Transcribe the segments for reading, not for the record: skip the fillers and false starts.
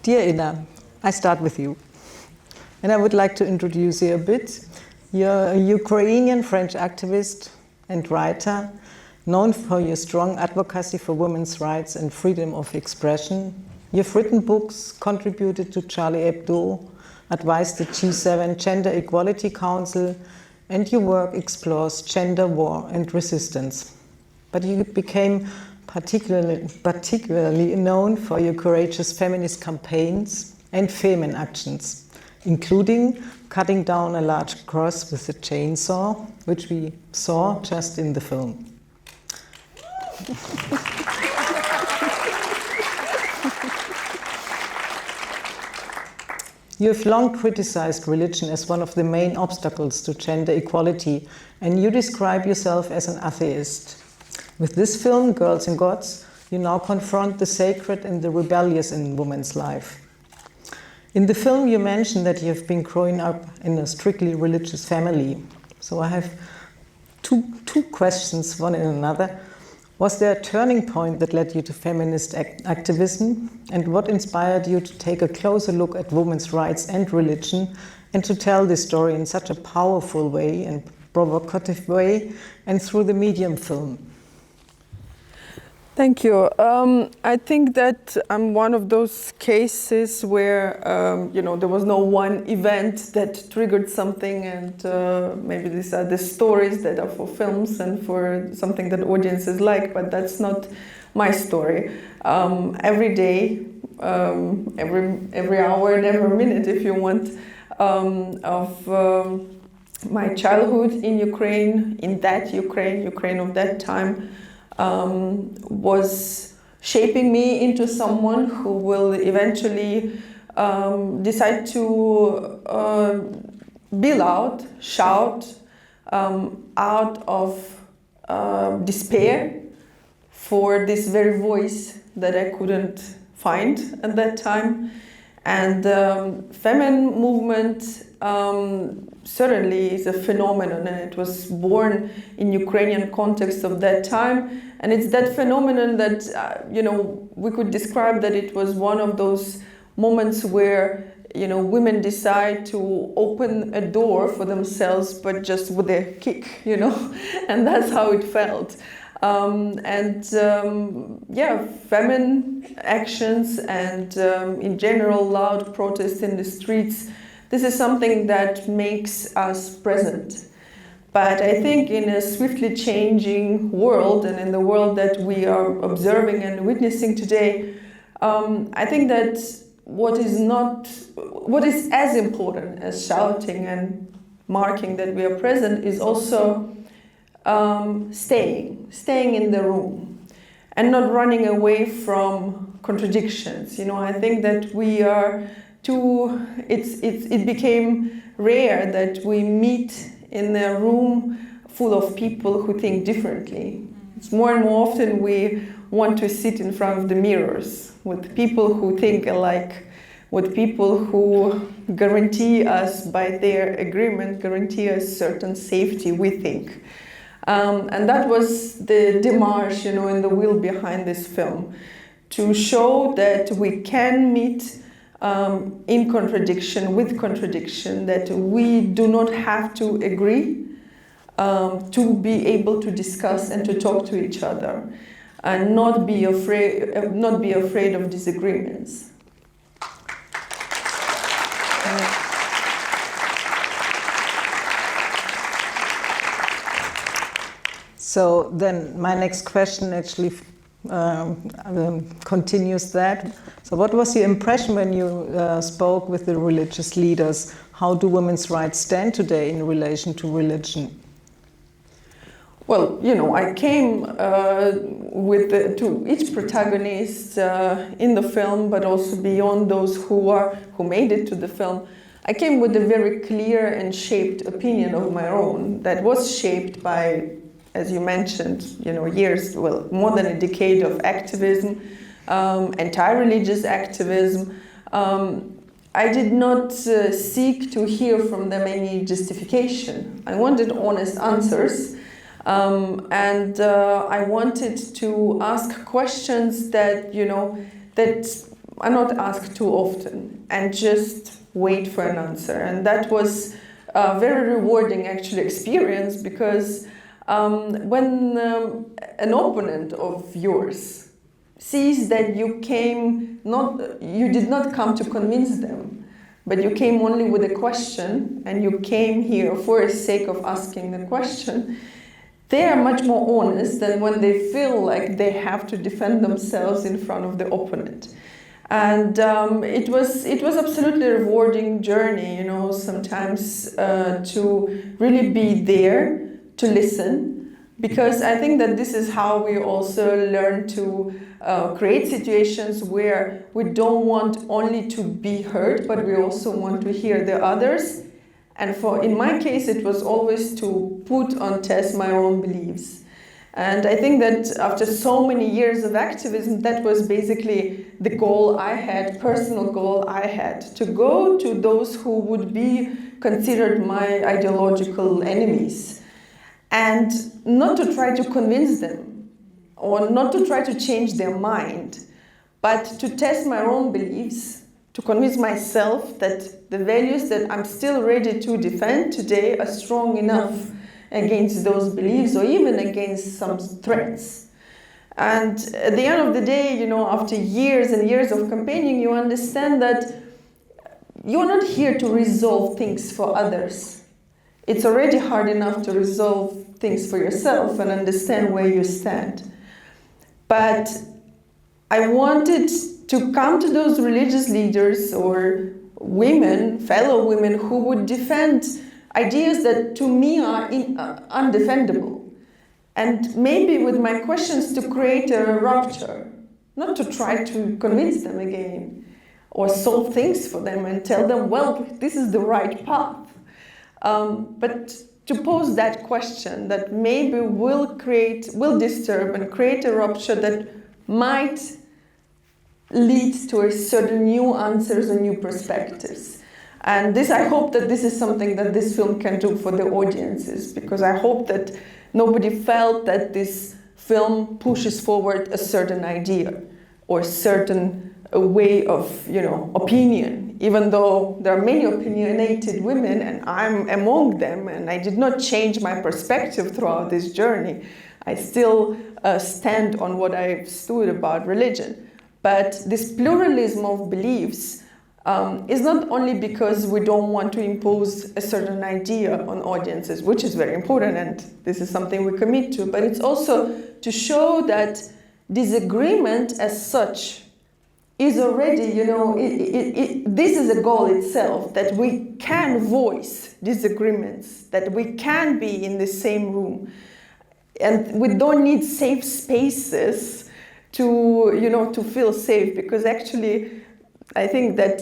Dear Inna, I start with you. And I would like to introduce you a bit. You're a Ukrainian-French activist and writer, known for your strong advocacy for women's rights and freedom of expression. You've written books, contributed to Charlie Hebdo, advised the G7 Gender Equality Council, and your work explores gender war and resistance. But you became particularly known for your courageous feminist campaigns and feminine actions, including cutting down a large cross with a chainsaw, which we saw just in the film. You have long criticized religion as one of the main obstacles to gender equality, and you describe yourself as an atheist. With this film, Girls and Gods, you now confront the sacred and the rebellious in women's life. In the film, you mention that you have been growing up in a strictly religious family. So I have two questions, one in another. Was there a turning point that led you to feminist activism? And what inspired you to take a closer look at women's rights and religion and to tell this story in such a powerful way and provocative way and through the medium film? Thank you. I think that I'm one of those cases where, there was no one event that triggered something, and maybe these are the stories that are for films and for something that audiences like, but that's not my story. Every day, every hour and every minute, if you want, of my childhood in Ukraine, in that Ukraine of that time, was shaping me into someone who will eventually decide to be loud, shout out of despair for this very voice that I couldn't find at that time. And feminine movement certainly is a phenomenon, and it was born in Ukrainian context of that time. And it's that phenomenon that, we could describe that it was one of those moments where, women decide to open a door for themselves, but just with a kick, and that's how it felt. Feminine actions and in general loud protests in the streets, this is something that makes us present. But I think in a swiftly changing world and in the world that we are observing and witnessing today, I think that what is as important as shouting and marking that we are present is also staying in the room and not running away from contradictions. I think that we are it became rare that we meet in a room full of people who think differently. It's more and more often we want to sit in front of the mirrors with people who think alike, with people who guarantee us by their agreement, guarantee us certain safety, we think. And that was the démarche, and the will behind this film, to show that we can meet in contradiction, with contradiction, that we do not have to agree to be able to discuss and to talk to each other, and not be afraid of disagreements. So then my next question actually continues that. So what was your impression when you spoke with the religious leaders? How do women's rights stand today in relation to religion? Well, I came to each protagonist in the film, but also beyond those who made it to the film. I came with a very clear and shaped opinion of my own that was shaped by, as you mentioned, years, more than a decade of activism, anti-religious activism. I did not seek to hear from them any justification. I wanted honest answers, and I wanted to ask questions that, that are not asked too often and just wait for an answer. And that was a very rewarding actually experience, because when an opponent of yours sees that you did not come to convince them, but you came only with a question, and you came here for the sake of asking the question, they are much more honest than when they feel like they have to defend themselves in front of the opponent. And it was absolutely a rewarding journey, you know, sometimes to really be there to listen, because I think that this is how we also learn to create situations where we don't want only to be heard, but we also want to hear the others. And in my case, it was always to put on test my own beliefs. And I think that after so many years of activism, that was basically the goal I had, personal goal I had, to go to those who would be considered my ideological enemies, and not to try to convince them or not to try to change their mind, but to test my own beliefs, to convince myself that the values that I'm still ready to defend today are strong enough against those beliefs, or even against some threats. And at the end of the day, you know, after years and years of campaigning, you understand that you're not here to resolve things for others. It's already hard enough to resolve things for yourself and understand where you stand. But I wanted to come to those religious leaders or women, fellow women, who would defend ideas that to me are undefendable. And maybe with my questions to create a rupture, not to try to convince them again or solve things for them and tell them, well, this is the right path. But to pose that question that maybe will disturb and create a rupture that might lead to a certain new answers and new perspectives. And this, I hope that this is something that this film can do for the audiences, because I hope that nobody felt that this film pushes forward a certain idea or a certain way of, you know, opinion, even though there are many opinionated women and I'm among them, and I did not change my perspective throughout this journey. I still stand on what I stood about religion. But this pluralism of beliefs is not only because we don't want to impose a certain idea on audiences, which is very important, and this is something we commit to, but it's also to show that disagreement as such is already, you know, this is a goal itself, that we can voice disagreements, that we can be in the same room, and we don't need safe spaces to, you know, to feel safe, because actually I think that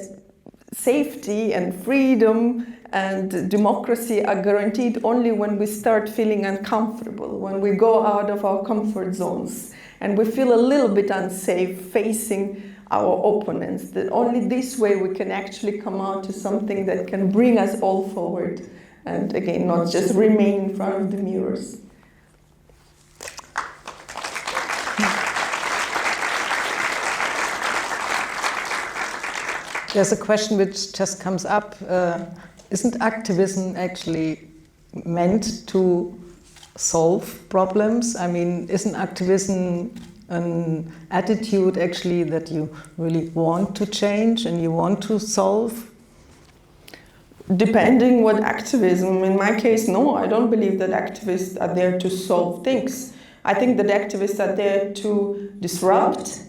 safety and freedom and democracy are guaranteed only when we start feeling uncomfortable, when we go out of our comfort zones and we feel a little bit unsafe facing our opponents. That only this way we can actually come out to something that can bring us all forward, and again, not just remain in front of the mirrors. There's a question which just comes up. Isn't activism actually meant to solve problems? I mean, isn't activism an attitude actually that you really want to change and you want to solve? Depending what activism. In my case, no, I don't believe that activists are there to solve things. I think that activists are there to disrupt,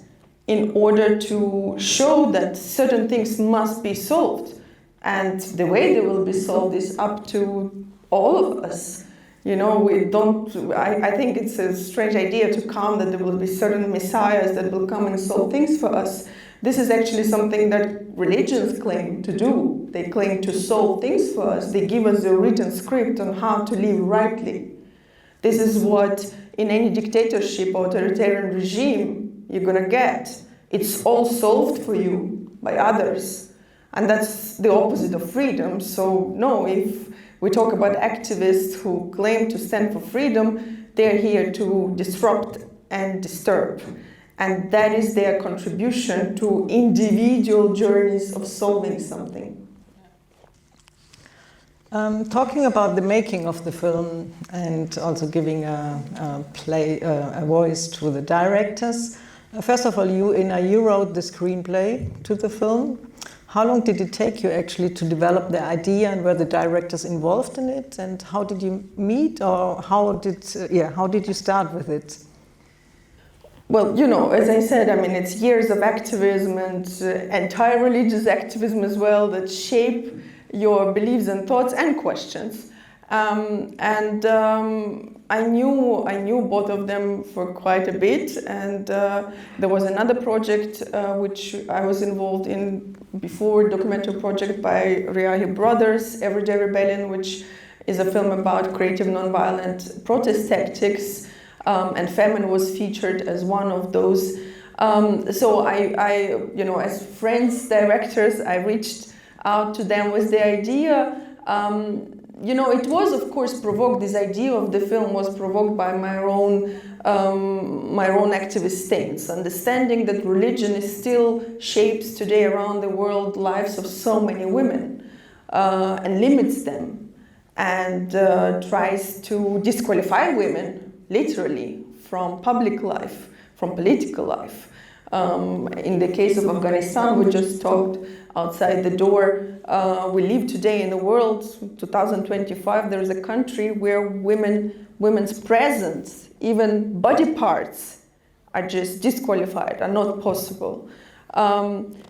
in order to show that certain things must be solved. And the way they will be solved is up to all of us. You know, I think it's a strange idea to come that there will be certain messiahs that will come and solve things for us. This is actually something that religions claim to do. They claim to solve things for us. They give us a written script on how to live rightly. This is what, in any dictatorship or authoritarian regime, you're gonna get. It's all solved for you by others. And that's the opposite of freedom. So no, if we talk about activists who claim to stand for freedom, they're here to disrupt and disturb. And that is their contribution to individual journeys of solving something. Talking about the making of the film and also giving a voice to the directors. First of all, you wrote the screenplay to the film. How long did it take you actually to develop the idea, and were the directors involved in it? And how did you meet, or how did you start with it? Well, you know, as I said, I mean, it's years of activism and anti-religious activism as well that shape your beliefs and thoughts and questions. I knew both of them for quite a bit, and there was another project which I was involved in before, documentary project by Riahi brothers, Everyday Rebellion, which is a film about creative nonviolent protest tactics, and Femen was featured as one of those. So I, you know, as friends, directors, I reached out to them with the idea. You know, it was of course provoked. This idea of the film was provoked by my own activist stance, understanding that religion still shapes today around the world lives of so many women, and limits them, and tries to disqualify women literally from public life, from political life. In the case of Afghanistan, we just talked outside the door. We live today in the world, 2025, there is a country where women's presence, even body parts, are just disqualified, are not possible.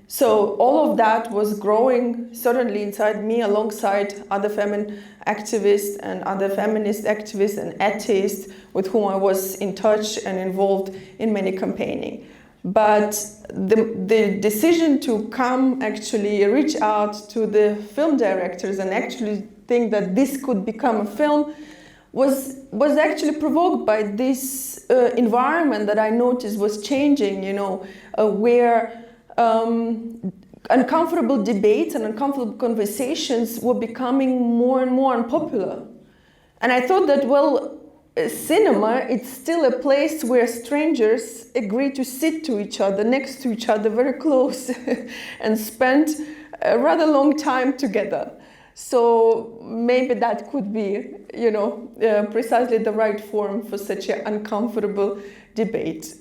So all of that was growing certainly inside me, alongside other feminine activists and other feminist activists and atheists with whom I was in touch and involved in many campaigning. But the decision to come actually reach out to the film directors and actually think that this could become a film was actually provoked by this environment that I noticed was changing, you know, where uncomfortable debates and uncomfortable conversations were becoming more and more unpopular. And I thought that, well, cinema, it's still a place where strangers agree to sit to each other, next to each other, very close, and spend a rather long time together. So maybe that could be, you know, precisely the right forum for such an uncomfortable debate.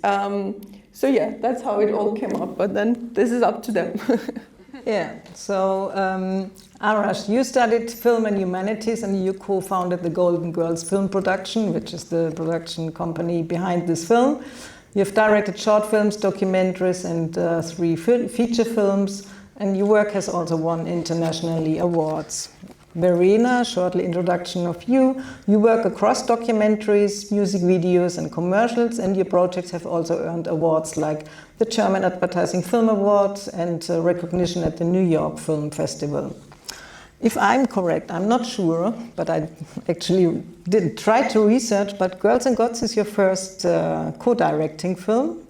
So yeah, that's how it all came up, but then this is up to them. Yeah, so Arash, you studied film and humanities, and you co-founded the Golden Girls Film Production, which is the production company behind this film. You've directed short films, documentaries, and 3 feature films, and your work has also won internationally awards. Verena, shortly introduction of you. You work across documentaries, music videos, and commercials, and your projects have also earned awards like the German Advertising Film Award and recognition at the New York Film Festival. If I'm correct, I'm not sure, but I actually didn't try to research, but Girls and Gods is your first co-directing film.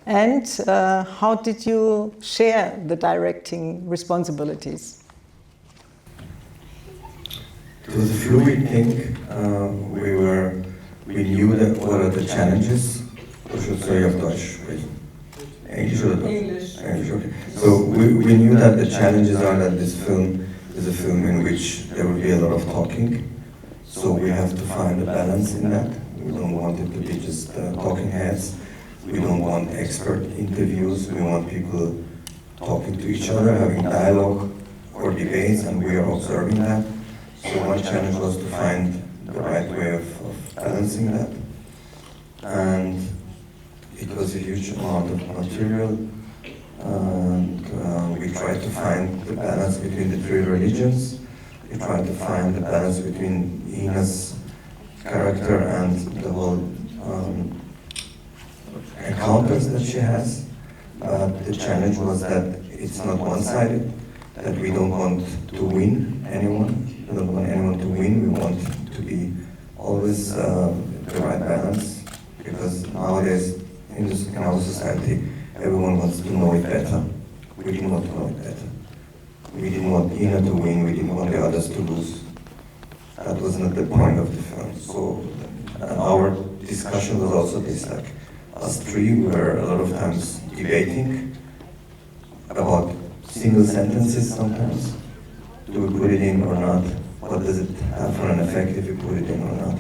And how did you share the directing responsibilities? It was a fluid thing. We knew that what are the challenges. Or should say auf Deutsch? English or Deutsch? English. English, okay. So we knew that the challenges are that this film is a film in which there will be a lot of talking. So we have to find a balance in that. We don't want it to be just talking heads. We don't want expert interviews. We want people talking to each other, having dialogue or debates, and we are observing that. So one challenge was to find the right way of balancing that. And it was a huge amount of material. And we tried to find the balance between the 3 religions. We tried to find the balance between Ina's character and the whole encounters that she has. The challenge was that it's not one-sided, that we don't want to win anyone. We don't want anyone to win. We want to be always the right balance, because nowadays in our society, everyone wants to know it better. We didn't want to know it better. We didn't want Ina to win. We didn't want the others to lose. That was not the point of the film. So our discussion was also this, like, us three were a lot of times debating about single sentences sometimes. Do we put it in or not? What does it have for an effect if we put it in or not?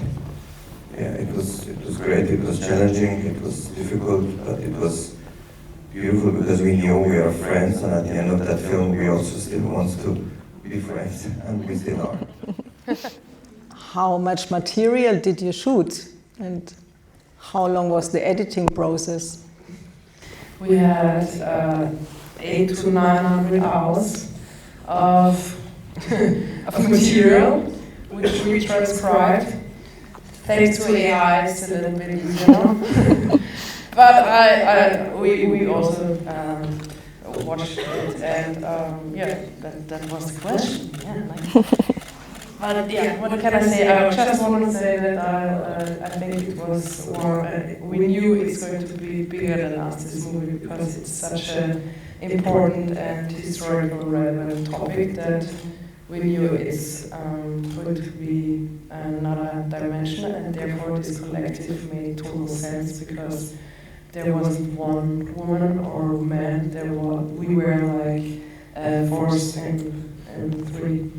Yeah, it was great, it was challenging, it was difficult, but it was beautiful because we knew we are friends, and at the end of that film we also still want to be friends, and we still are. How much material did you shoot, and how long was the editing process? We had 800 to 900 hours of material, which we transcribed. Thanks to AI, it's a little bit easier. But we also watched it, and that was the question. But yeah, what can I say? I just want to say that I think it was, we knew it's going to be bigger than us, this movie, because it's such an important and historical relevant topic that we knew it's going to be another dimension, and therefore this collective made total sense, because there wasn't one woman or man, we were like a force and three.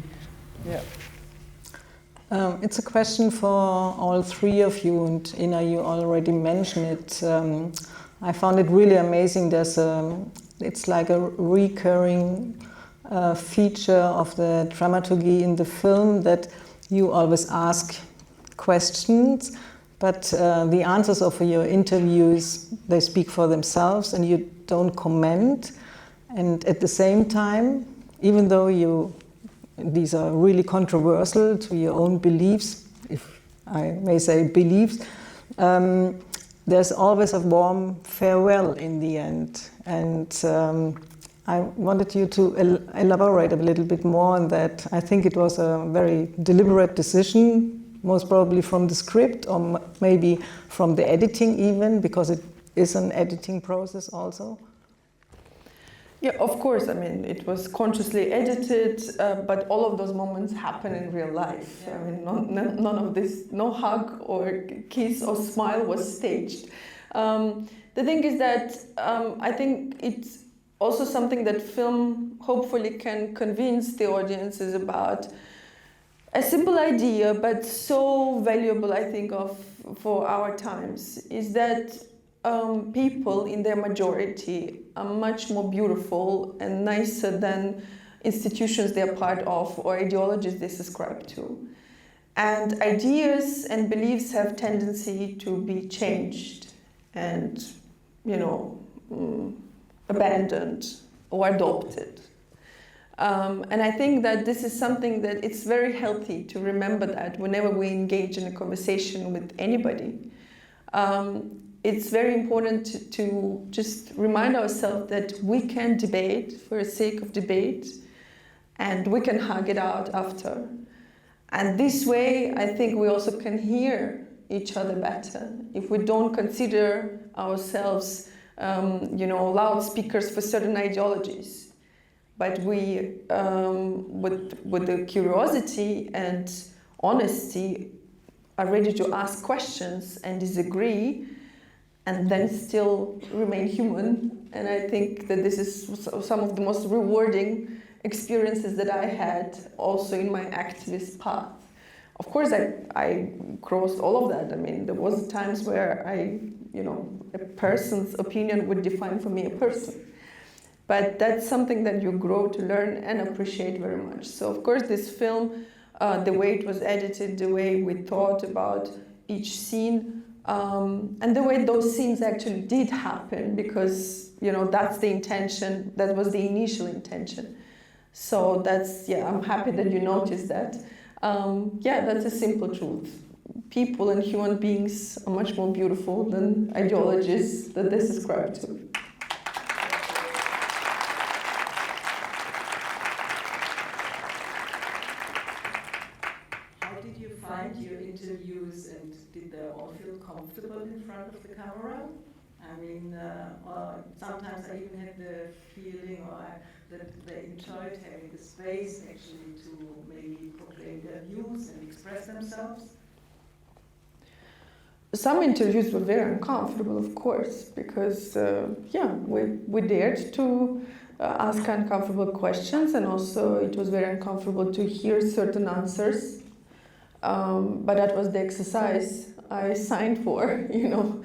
Yeah. It's a question for all three of you, and Ina, you already mentioned it. I found it really amazing. It's like a recurring feature of the dramaturgy in the film that you always ask questions, but the answers of your interviews, they speak for themselves and you don't comment. And at the same time, even though these are really controversial to your own beliefs, if I may say beliefs, there's always a warm farewell in the end. And I wanted you to elaborate a little bit more on that. I think it was a very deliberate decision, most probably from the script, or maybe from the editing even, because it is an editing process also. Yeah, of course. I mean, it was consciously edited, but all of those moments happen in real life. Yeah. I mean, none of this, no hug or kiss or smile was staged. The thing is that I think it's also something that film hopefully can convince the audiences about. A simple idea, but so valuable, I think, for our times, is that people in their majority are much more beautiful and nicer than institutions they're part of or ideologies they subscribe to. And ideas and beliefs have tendency to be changed and, abandoned or adopted. And I think that this is something that it's very healthy to remember that whenever we engage in a conversation with anybody. It's very important to just remind ourselves that we can debate for the sake of debate, and we can hug it out after. And this way, I think we also can hear each other better. If we don't consider ourselves, loudspeakers for certain ideologies, but we, with the curiosity and honesty, are ready to ask questions and disagree, and then still remain human. And I think that this is some of the most rewarding experiences that I had also in my activist path. Of course, I crossed all of that. I mean, there was times where a person's opinion would define for me a person. But that's something that you grow to learn and appreciate very much. So of course, this film, the way it was edited, the way we thought about each scene, and the way those scenes actually did happen, because that's the intention, that was the initial intention. So I'm happy that you noticed that. That's a simple truth. People and human beings are much more beautiful than ideologies that they subscribe to. How did you find your interviews, and did they all feel comfortable in front of the camera? I mean, sometimes I even had the feeling that they enjoyed having the space actually to maybe proclaim their views and express themselves. some interviews were very uncomfortable, of course, because we dared to ask uncomfortable questions, and also it was very uncomfortable to hear certain answers. But that was the exercise I signed for, you know.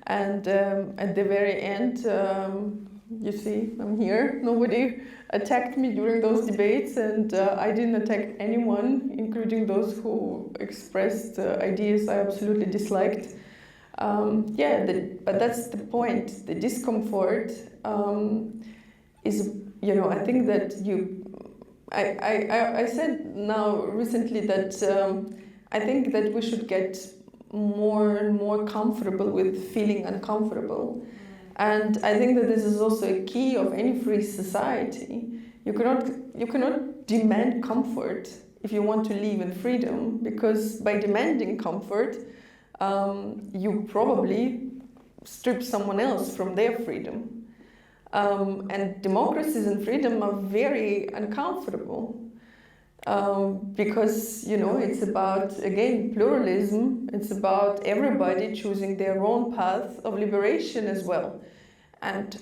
And at the very end, you see, I'm here. Nobody attacked me during those debates, and I didn't attack anyone, including those who expressed ideas I absolutely disliked. But that's the point. The discomfort is, you know, I think that I said now recently that I think that we should get more and more comfortable with feeling uncomfortable. And I think that this is also a key of any free society. You cannot demand comfort if you want to live in freedom, because by demanding comfort, you probably strip someone else from their freedom. And democracies and freedom are very uncomfortable. Because, you know, it's about, again, pluralism. It's about everybody choosing their own path of liberation as well. And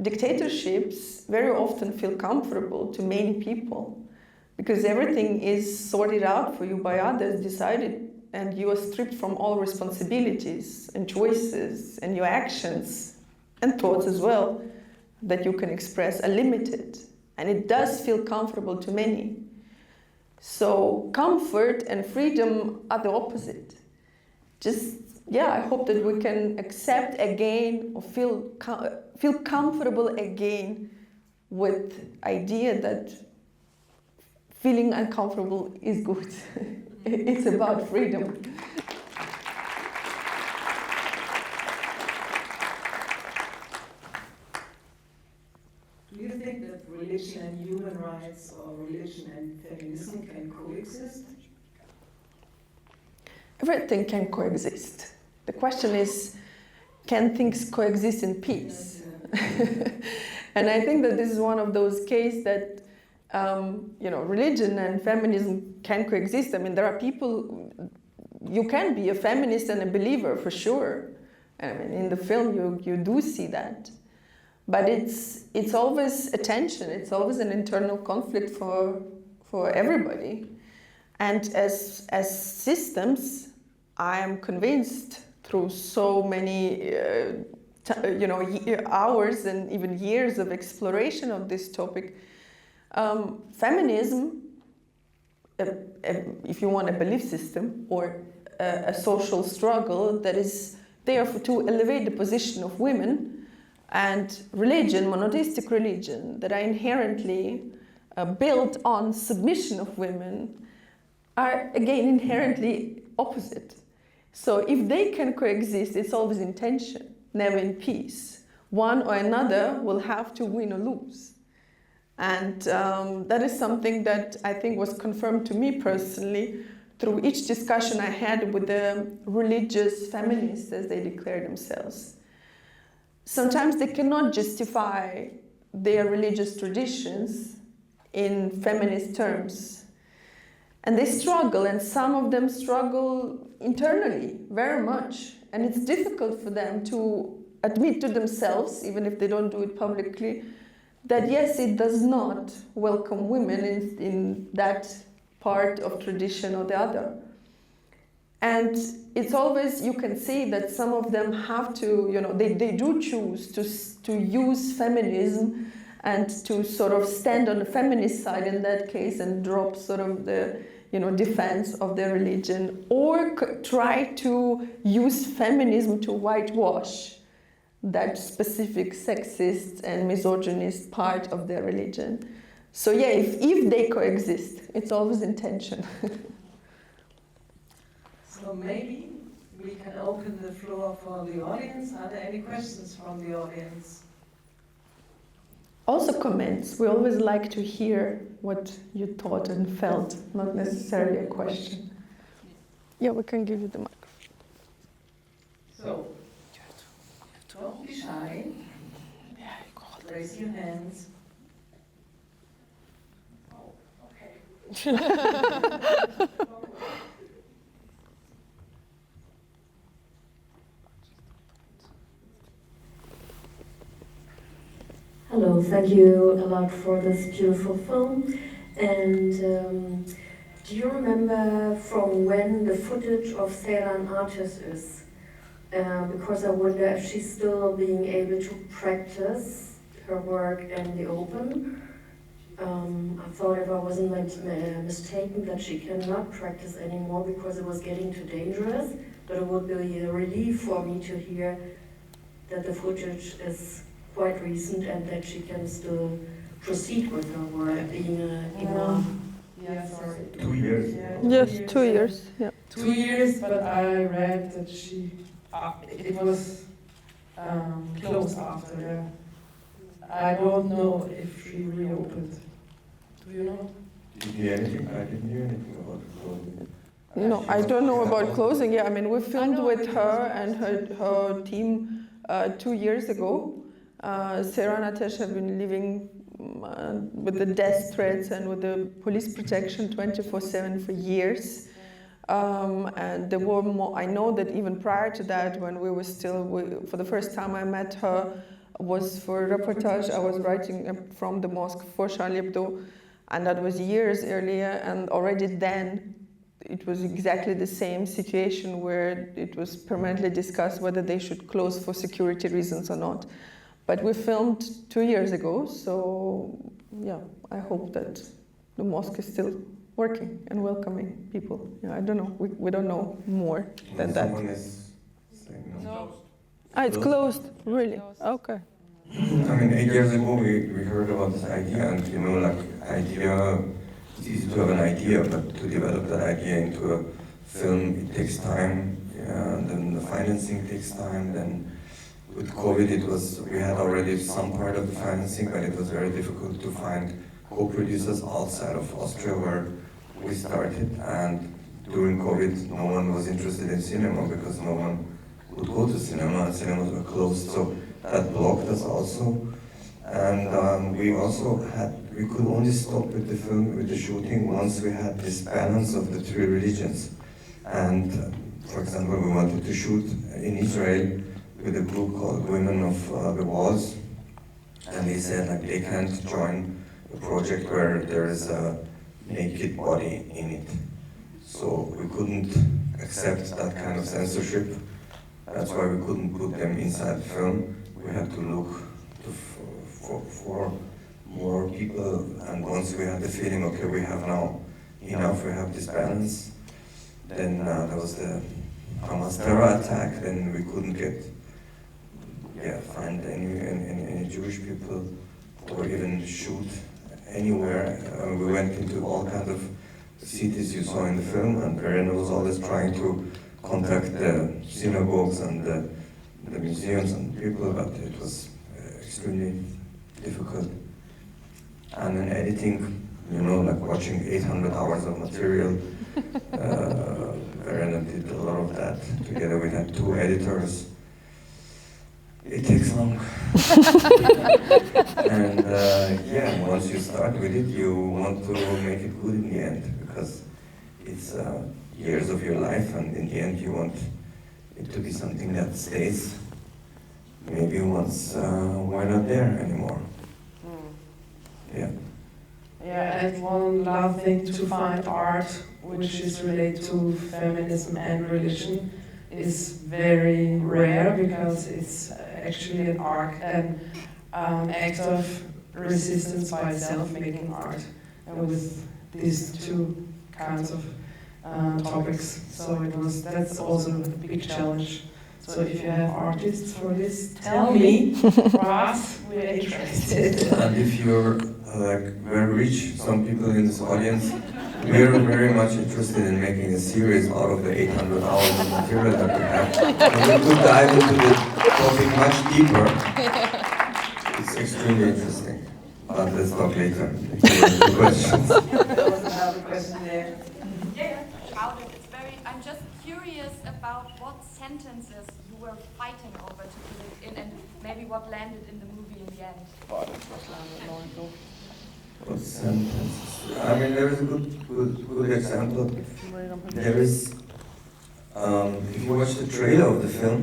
dictatorships very often feel comfortable to many people because everything is sorted out for you by others, decided, and you are stripped from all responsibilities and choices, and your actions and thoughts as well that you can express are limited. And it does feel comfortable to many. So comfort and freedom are the opposite. I hope that we can accept again or feel comfortable again with idea that feeling uncomfortable is good. It's about freedom. Do you think that religion and human rights or religion and feminism can coexist? Everything can coexist. The question is, can things coexist in peace? And I think that this is one of those cases that, religion and feminism can coexist. I mean, there are people, you can be a feminist and a believer for sure. I mean, in the film you do see that. But it's always a tension, it's always an internal conflict for everybody. And as systems, I am convinced through so many hours and even years of exploration of this topic, feminism, if you want a belief system or a social struggle that is there to elevate the position of women, and religion, monotheistic religion, that are inherently built on submission of women, are again inherently opposite. So if they can coexist, it's always in tension, never in peace. One or another will have to win or lose. And that is something that I think was confirmed to me personally through each discussion I had with the religious feminists, as they declare themselves. Sometimes they cannot justify their religious traditions in feminist terms. And they struggle, and some of them struggle internally very much. And it's difficult for them to admit to themselves, even if they don't do it publicly, that yes, it does not welcome women in that part of tradition or the other. And it's always, you can see that some of them have to, they do choose to use feminism and to sort of stand on the feminist side in that case and drop sort of the, defense of their religion, or try to use feminism to whitewash that specific sexist and misogynist part of their religion. So yeah, if they coexist, it's always in tension. So maybe we can open the floor for the audience. Are there any questions from the audience? Also comments. We always like to hear what you thought and felt, not necessarily a question. Yeah, we can give you the microphone. So, don't be shy. Raise your hands. Oh, okay. Hello, thank you a lot for this beautiful film. And do you remember from when the footage of Seyran artist is? Because I wonder if she's still being able to practice her work in the open. I thought, if I wasn't mistaken, that she cannot practice anymore because it was getting too dangerous, but it would be a relief for me to hear that the footage is quite recent and that she can still proceed with her work, being an imam. Yeah, sorry. 2 years? Yes, 2 years. Yeah. 2 years, but I read that it was closed after. Yeah. I don't know if she reopened. Do you know? Did you hear anything? I didn't hear anything about it closing. No, I don't know about closing. Yeah, I mean, we filmed with her and her team 2 years ago. Sarah and Natesh have been living with the death threats and with the police protection 24/7 for years. And there were more. I know that even prior to that, when we were still, for the first time I met her was for a reportage I was writing from the mosque for Charlie Hebdo, and that was years earlier. And already then, it was exactly the same situation where it was permanently discussed whether they should close for security reasons or not. But we filmed 2 years ago, so yeah, I hope that the mosque is still working and welcoming people. Yeah, I don't know, we don't know more than that. Someone is saying no. Ah, it's closed, really? Okay. I mean, 8 years ago we heard about this idea, and you know, like idea, it's easy to have an idea, but to develop that idea into a film, it takes time, and then the financing takes time. Then with COVID, we had already some part of the financing, but it was very difficult to find co-producers outside of Austria where we started. And during COVID, no one was interested in cinema because no one would go to cinema, and cinemas were closed. So that blocked us also. And we could only stop with the film, with the shooting, once we had this balance of the three religions. And for example, we wanted to shoot in Israel with a group called Women of the Walls, and they said like they can't join a project where there is a naked body in it. So we couldn't accept that kind of censorship. That's why we couldn't put them inside the film. We had to look for more people, and once we had the feeling, okay, we have now enough, we have this balance, then there was the Hamas terror attack, then we couldn't find any Jewish people or even shoot anywhere. We went into all kinds of cities you saw in the film, and Verena was always trying to contact the synagogues and the museums and people, but it was extremely difficult. And then editing, you know, like watching 800 hours of material, Verena did a lot of that. Together we had 2 editors. It takes long. And once you start with it, you want to make it good in the end, because it's years of your life, and in the end you want it to be something that stays. Maybe once we're not there anymore. Yeah. Yeah, and one last thing, to find art which is related to feminism and religion is very rare, because it's actually an act of resistance by itself, making art, and with these two kinds of topics. So that's also a big challenge. So if you have artists for this, tell me. For us, we're interested. And if you're very rich, some people in this audience, we're very much interested in making a series out of the 800 hours of material that we have. And we could dive into the topic much deeper. It's extremely interesting. But let's talk later. The questions. There was another question there. I'm just curious about what sentences you were fighting over to put it in, and maybe what landed in the movie in the end. What sentences? I mean, there is a good example. There is, if you watch the trailer of the film,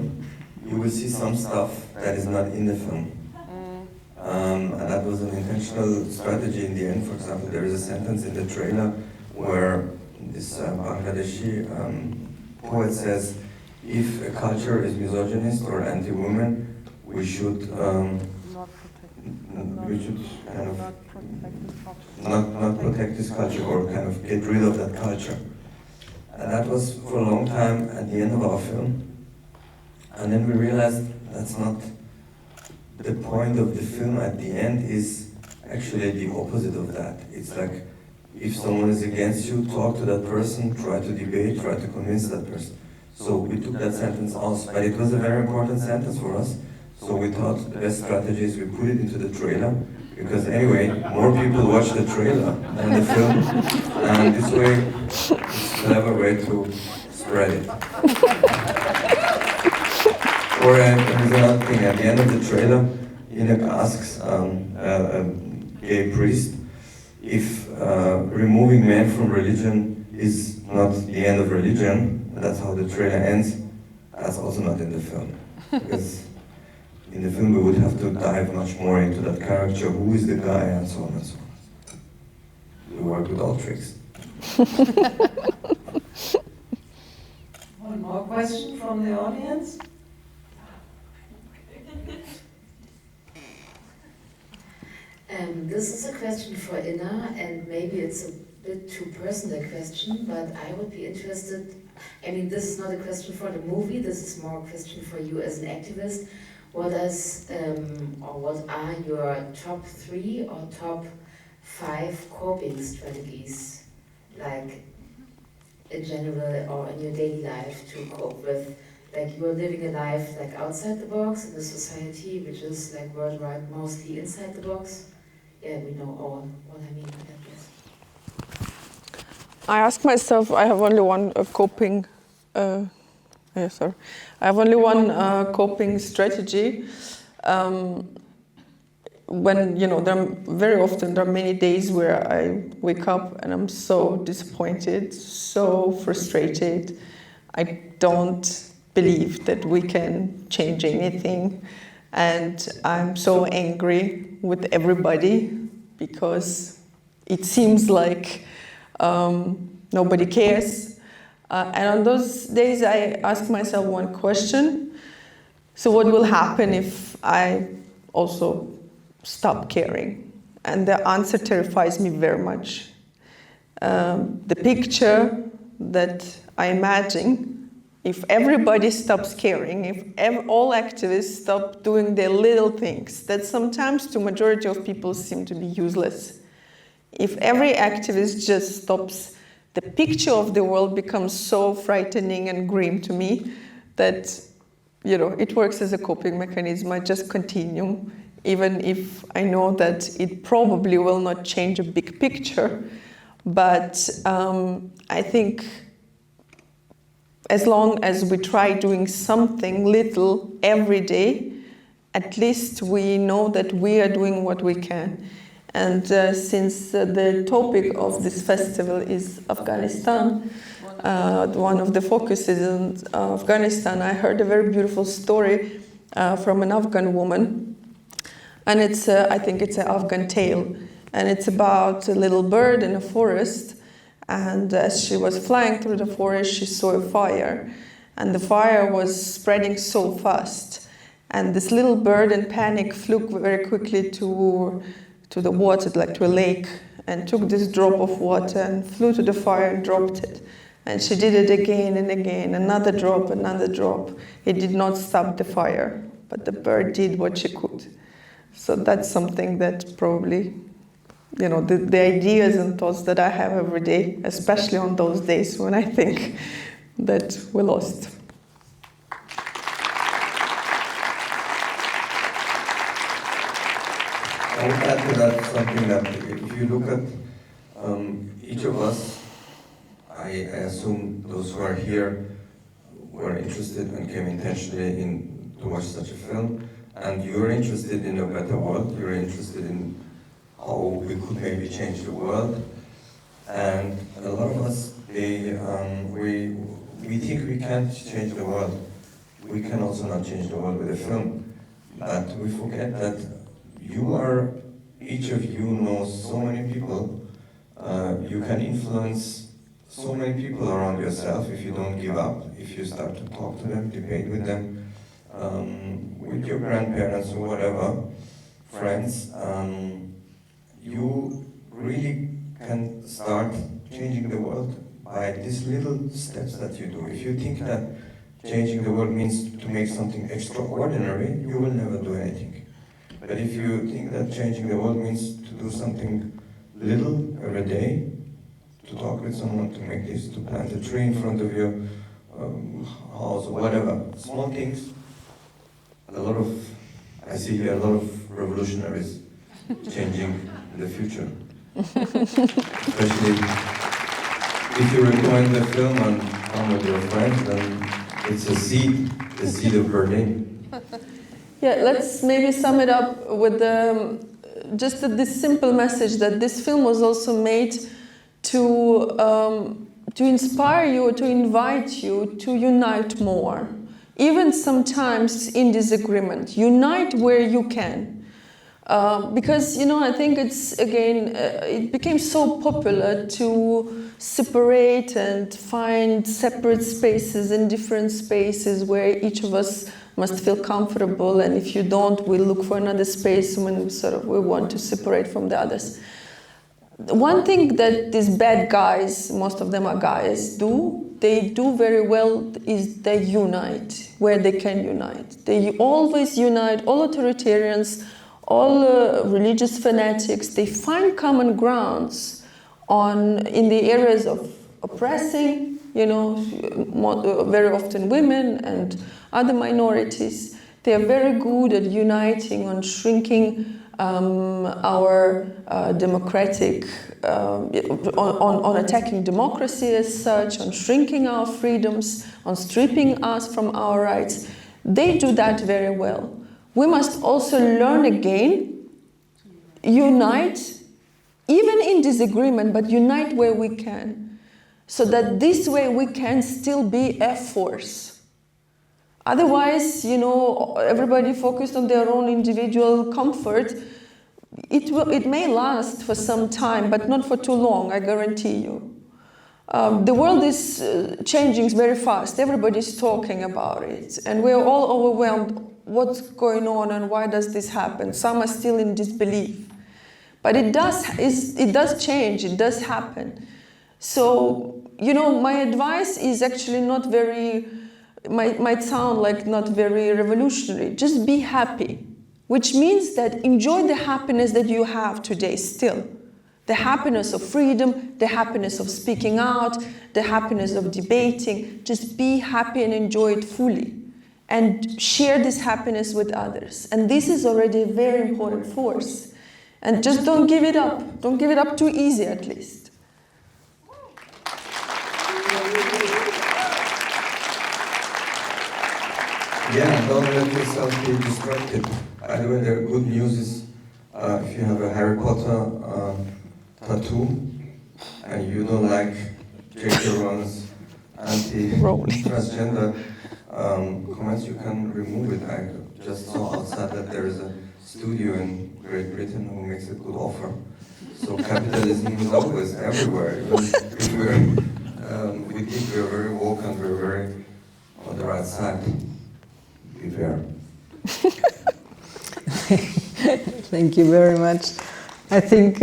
you will see some stuff that is not in the film. And that was an intentional strategy in the end. For example, there is a sentence in the trailer where this Bangladeshi poet says, if a culture is misogynist or anti-woman, we should kind of not protect this culture, or kind of get rid of that culture. And that was for a long time at the end of our film. And then we realized that's not the point of the film. At the end is actually the opposite of that. It's like, if someone is against you, talk to that person, try to debate, try to convince that person. So we took that sentence out, but it was a very important sentence for us. So we thought the best strategy is we put it into the trailer, because anyway, more people watch the trailer than the film, and this way, it's a clever way to spread it. Or there's another thing, at the end of the trailer, Inek asks a gay priest if removing men from religion is not the end of religion. That's how the trailer ends. That's also not in the film. Because in the film we would have to dive much more into that character, who is the guy, and so on and so on. We work with all tricks. One more question from the audience. This is a question for Inna, and maybe it's a bit too personal question, but I would be interested. I mean, this is not a question for the movie, this is more a question for you as an activist. What are your top 3 or top 5 coping strategies, like in general or in your daily life, to cope with, like, you're living a life like outside the box in a society which is like worldwide mostly inside the box? Yeah, we know all what I mean by that. I ask myself, I have only one coping. I have only one coping strategy. When very often there are many days where I wake up and I'm so disappointed, so frustrated. I don't believe that we can change anything, and I'm so angry with everybody because it seems like nobody cares. And on those days I ask myself one question: so what will happen if I also stop caring? And the answer terrifies me very much. The picture that I imagine, if everybody stops caring, if all activists stop doing their little things that sometimes to majority of people seem to be useless, if every activist just stops, the picture of the world becomes so frightening and grim to me that, it works as a coping mechanism. I just continue, even if I know that it probably will not change a big picture. But I think as long as we try doing something little every day, at least we know that we are doing what we can. And since the topic of this festival is Afghanistan, one of the focuses in Afghanistan, I heard a very beautiful story from an Afghan woman. And I think it's an Afghan tale. And it's about a little bird in a forest. And as she was flying through the forest, she saw a fire. And the fire was spreading so fast. And this little bird in panic flew very quickly to the water, like to a lake, and took this drop of water and flew to the fire and dropped it. And she did it again and again, another drop, another drop. It did not stop the fire, but the bird did what she could. So that's something that probably, the ideas and thoughts that I have every day, especially on those days when I think that we're lost. I would add to that something that if you look at each of us, I assume those who are here were interested and came intentionally to watch such a film, and you're interested in a better world, you're interested in how we could maybe change the world. And a lot of us, we think we can't change the world. We can also not change the world with a film, but we forget that each of you knows so many people. You can influence so many people around yourself if you don't give up, if you start to talk to them, debate with them, with your grandparents or whatever, friends. You really can start changing the world by these little steps that you do. If you think that changing the world means to make something extraordinary, you will never do anything. But if you think that changing the world means to do something little every day, to talk with someone, to make this, to plant a tree in front of your house or whatever, small things, I see here a lot of revolutionaries changing the future. Especially if you recommend the film and come with your friends, then it's a seed, the seed of Berlin. Yeah, let's maybe sum it up with just this simple message that this film was also made to inspire you, to invite you to unite more. Even sometimes in disagreement, unite where you can. Because, I think it became so popular to separate and find separate spaces in different spaces where each of us must feel comfortable, and if you don't, we look for another space when we want to separate from the others. One thing that these bad guys, most of them are guys, they do very well is they unite where they can unite. They always unite, all authoritarians, all religious fanatics, they find common grounds in the areas of oppressing, very often women and other minorities. They are very good at uniting on shrinking our democratic, on attacking democracy as such, on shrinking our freedoms, on stripping us from our rights. They do that very well. We must also learn again, unite, even in disagreement, but unite where we can, so that this way we can still be a force. Otherwise, everybody focused on their own individual comfort. It may last for some time, but not for too long, I guarantee you. The world is changing very fast. Everybody's talking about it, and we're all overwhelmed. What's going on and why does this happen? Some are still in disbelief. But it does change, it does happen. So, my advice is actually not very, might sound like not very revolutionary. Just be happy, which means that enjoy the happiness that you have today still. The happiness of freedom, the happiness of speaking out, the happiness of debating. Just be happy and enjoy it fully. And share this happiness with others. And this is already a very important force. And just don't give it up. Don't give it up too easy, at least. Yeah, don't let yourself be distracted. By the way, the good news is if you have a Harry Potter tattoo and you don't like J.K. Rowling's anti-transgender comments, you can remove it. I just saw outside that there is a studio in Great Britain who makes a good offer. So capitalism is always everywhere. Even if we think we're very woke and we're very on the right side. Beware. Thank you very much. I think,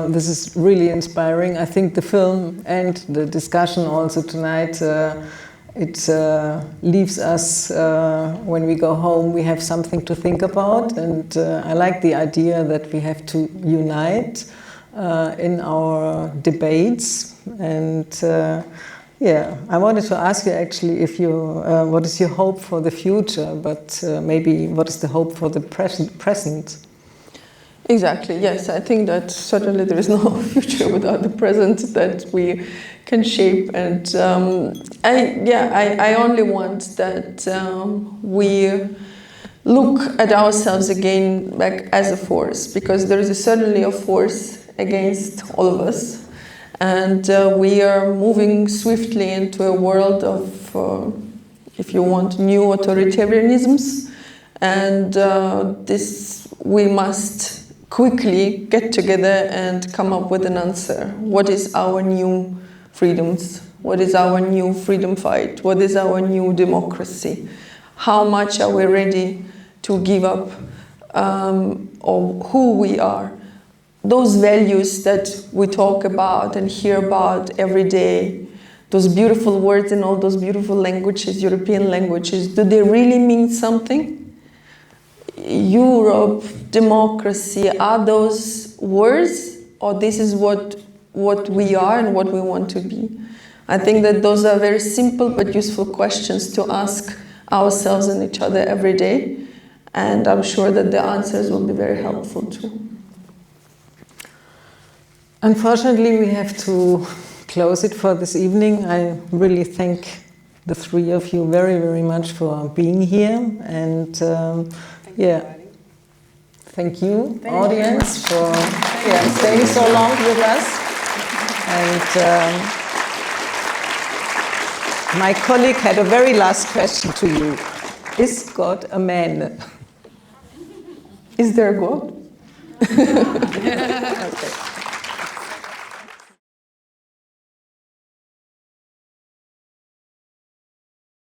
this is really inspiring. I think the film and the discussion also tonight, it leaves us, when we go home, we have something to think about. And I like the idea that we have to unite in our debates. And I wanted to ask you actually if what is your hope for the future, but maybe what is the hope for the present? Exactly, yes. I think that certainly there is no future without the present that we can shape. And I only want that we look at ourselves again back as a force, because there is certainly a force against all of us. And we are moving swiftly into a world of, if you want, new authoritarianisms And we must quickly get together and come up with an answer. What is our new freedoms? What is our new freedom fight? What is our new democracy? How much are we ready to give up of who we are? Those values that we talk about and hear about every day, those beautiful words in all those beautiful languages, European languages, do they really mean something? Europe, democracy, are those words, or this is what we are and what we want to be? I think that those are very simple but useful questions to ask ourselves and each other every day, and I'm sure that the answers will be very helpful too. Unfortunately, we have to close it for this evening. I really thank the three of you very, very much for being here, and thank you, audience, for staying so long with us. And my colleague had a very last question to you. Is God a man? Is there a God? Okay.